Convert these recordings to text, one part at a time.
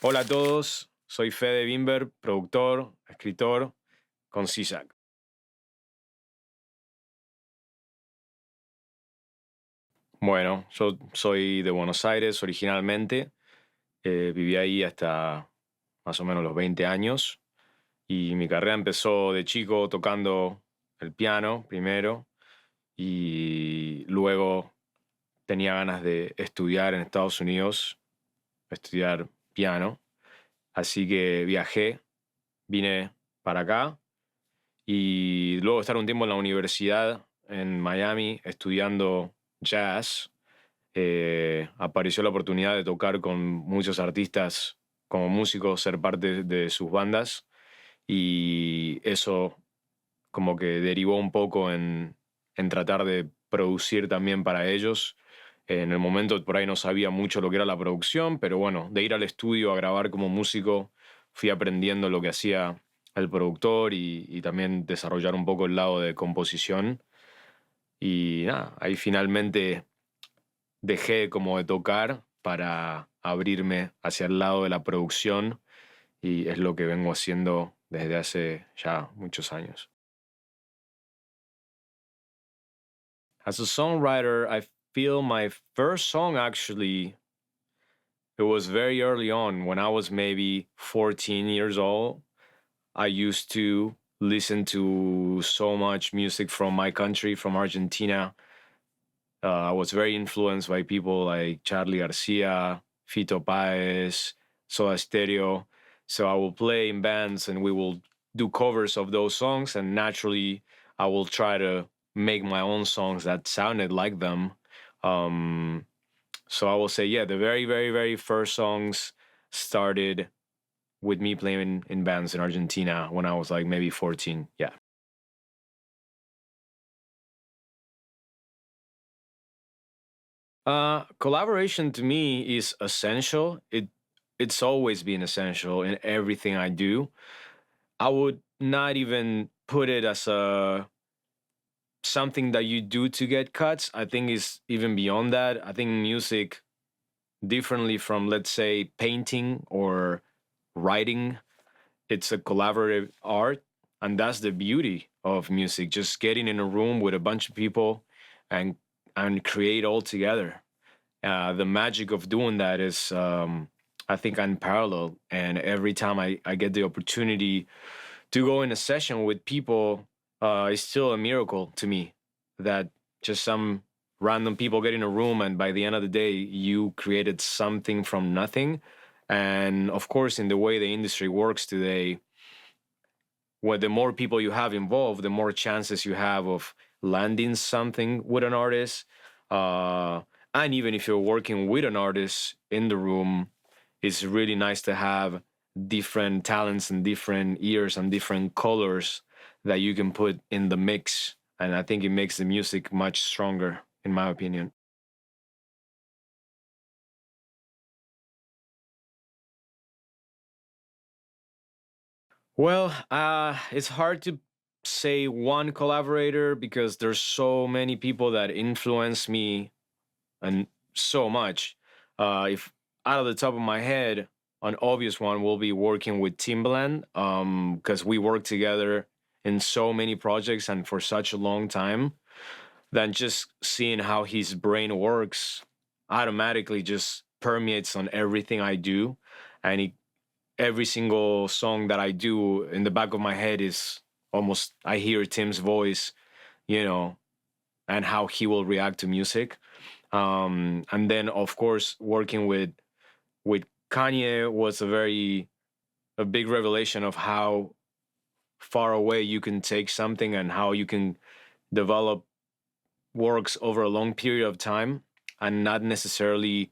Hola a todos, soy Fede Vindver, productor, escritor con SESAC. Bueno, yo soy de Buenos Aires originalmente, viví ahí hasta más o menos los 20 años y mi carrera empezó de chico tocando el piano primero y luego tenía ganas de estudiar en Estados Unidos, estudiar piano, así que viajé, vine para acá y luego de estar un tiempo en la universidad en Miami estudiando jazz, apareció la oportunidad de tocar con muchos artistas como músico, ser parte de sus bandas y eso como que derivó un poco en tratar de producir también para ellos. En el momento por ahí no sabía mucho lo que era la producción, pero bueno, de ir al estudio a grabar como músico, fui aprendiendo lo que hacía el productor y también desarrollar un poco el lado de composición. Y nada, ahí finalmente dejé como de tocar para abrirme hacia el lado de la producción y es lo que vengo haciendo desde hace ya muchos años. As a songwriter, I feel my first song actually, it was very early on when I was maybe 14 years old. I used to listen to so much music from my country, from Argentina. I was very influenced by people like Charlie Garcia, Fito Páez, Soda Stereo. So I will play in bands and we will do covers of those songs. And naturally, I will try to make my own songs that sounded like them. Um, so I will say, yeah, the very, very, very first songs started with me playing in bands in Argentina when I was like maybe 14. Yeah. Collaboration to me is essential. It's always been essential in everything I do. I would not even put it as a something that you do to get cuts. I think it's even beyond that. I think music, differently from let's say painting or writing, it's a collaborative art, and that's the beauty of music. Just getting in a room with a bunch of people and create all together. The magic of doing that is, I think, unparalleled. And every time I get the opportunity to go in a session with people, it's still a miracle to me that just some random people get in a room and by the end of the day, you created something from nothing. And of course, in the way the industry works today, where the more people you have involved, the more chances you have of landing something with an artist. Uh, and even if you're working with an artist in the room, it's really nice to have different talents and different ears and different colors that you can put in the mix. And I think it makes the music much stronger, in my opinion. Well, it's hard to say one collaborator because there's so many people that influence me and so much. If out of the top of my head, an obvious one will be working with Timbaland, because we work together in so many projects and for such a long time. Then just seeing how his brain works automatically just permeates on everything I do, and every single song that I do in the back of my head is almost I hear Tim's voice, you know, and how he will react to music. And then of course working with Kanye was a big revelation of how far away you can take something and how you can develop works over a long period of time and not necessarily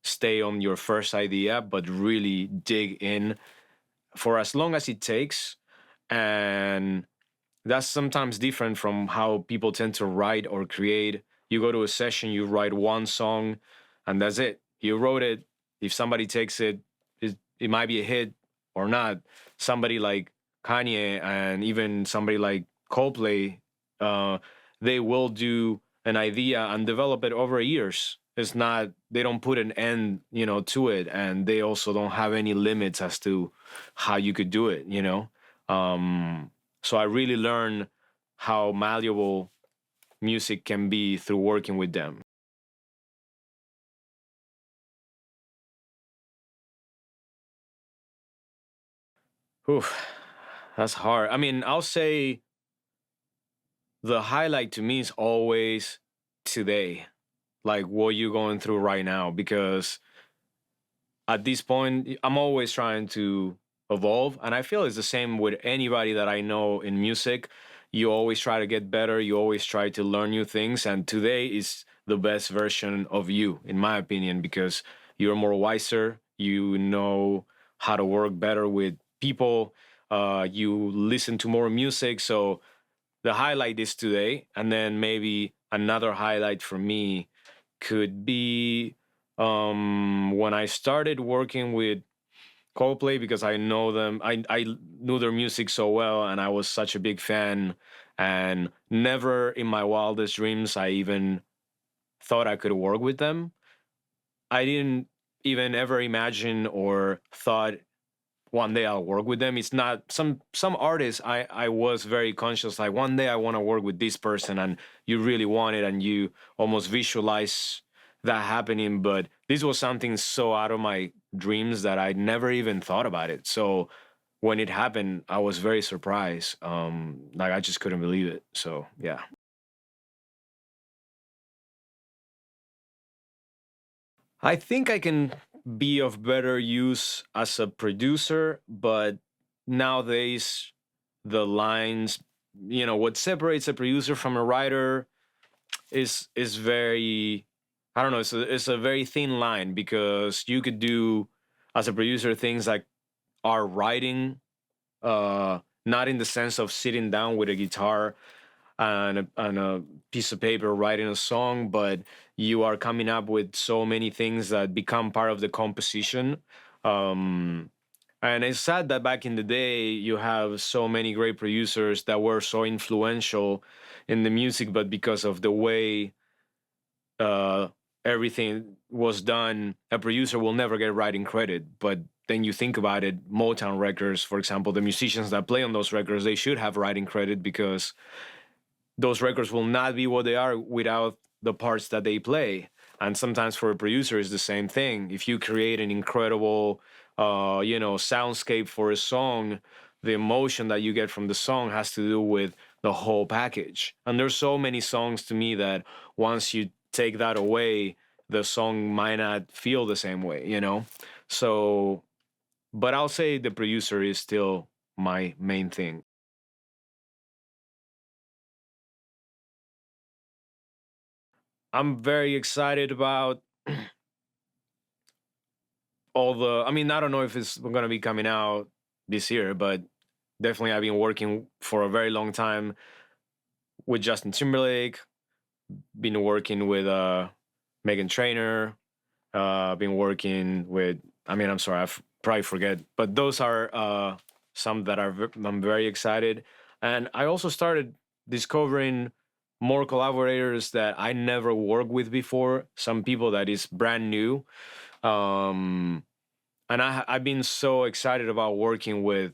stay on your first idea but really dig in for as long as it takes. And that's sometimes different from how people tend to write or create. You go to a session, you write one song, and that's it. You wrote it. If somebody takes it, it might be a hit or not. Somebody like Kanye and even somebody like Coldplay, uh, they will do an idea and develop it over years. it's not, they don't put an end, to it, and they also don't have any limits as to how you could do it. So I really learned how malleable music can be through working with them. Oof, that's hard. I mean, I'll say the highlight to me is always today, like what you're going through right now, because at this point, I'm always trying to evolve. And I feel it's the same with anybody that I know in music. You always try to get better, you always try to learn new things. And today is the best version of you, in my opinion, because you're more wiser, you know how to work better with people, you listen to more music. So the highlight is today. And then maybe another highlight for me could be when I started working with Coldplay, because I know them. I knew their music so well, and I was such a big fan. And never in my wildest dreams I even thought I could work with them. I didn't even ever imagine or thought one day I'll work with them. It's not some artists. I was very conscious, like one day I want to work with this person, and you really want it, and you almost visualize that happening. But this was something so out of my dreams that I never even thought about it. So when it happened, I was very surprised. Like I just couldn't believe it. So yeah. I think I can be of better use as a producer, but nowadays the lines, what separates a producer from a writer is very, I don't know, it's a very thin line, because you could do as a producer things like are writing, not in the sense of sitting down with a guitar and a piece of paper writing a song, but you are coming up with so many things that become part of the composition. Um, and it's sad that back in the day, you have so many great producers that were so influential in the music, but because of the way uh, everything was done, a producer will never get writing credit. But then you think about it, Motown records, for example, the musicians that play on those records, they should have writing credit, because those records will not be what they are without the parts that they play. And sometimes for a producer, it's the same thing. If you create an incredible, soundscape for a song, the emotion that you get from the song has to do with the whole package. And there's so many songs to me that once you take that away, the song might not feel the same way. So, but I'll say the producer is still my main thing. I'm very excited about all the, I mean, I don't know if it's going to be coming out this year, but definitely I've been working for a very long time with Justin Timberlake, been working with Megan Trainor, been working with, I mean, I'm sorry, probably forget, but those are some that I'm very excited. And I also started discovering more collaborators that I never worked with before, some people that is brand new. Um, and I've been so excited about working with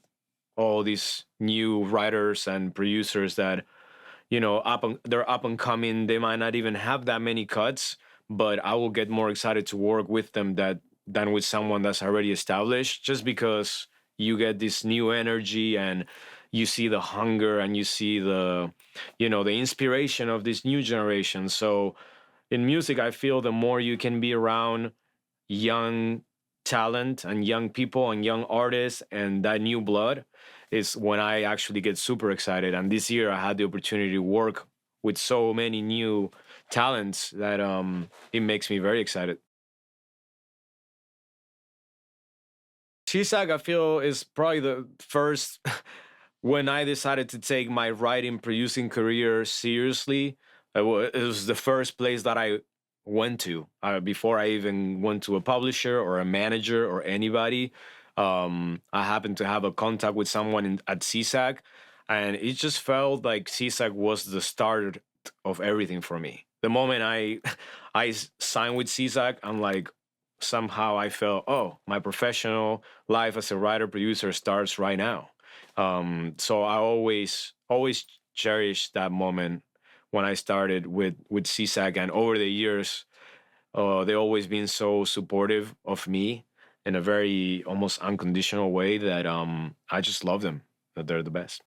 all these new writers and producers that they're up and coming. They might not even have that many cuts, but I will get more excited to work with them than with someone that's already established, just because you get this new energy, and you see the hunger, and you see the inspiration of this new generation. So in music, I feel the more you can be around young talent and young people and young artists and that new blood, is when I actually get super excited. And this year I had the opportunity to work with so many new talents that it makes me very excited. CSAC, I feel, is probably the first when I decided to take my writing producing career seriously. It was the first place that I went to before I even went to a publisher or a manager or anybody. I happened to have a contact with someone at CSAC, and it just felt like CSAC was the start of everything for me. the moment I signed with CSAC, I'm like, somehow I felt, oh, my professional life as a writer producer starts right now. So I always cherish that moment when I started with CSAC, and over the years, they always been so supportive of me in a very almost unconditional way that I just love them. That they're the best.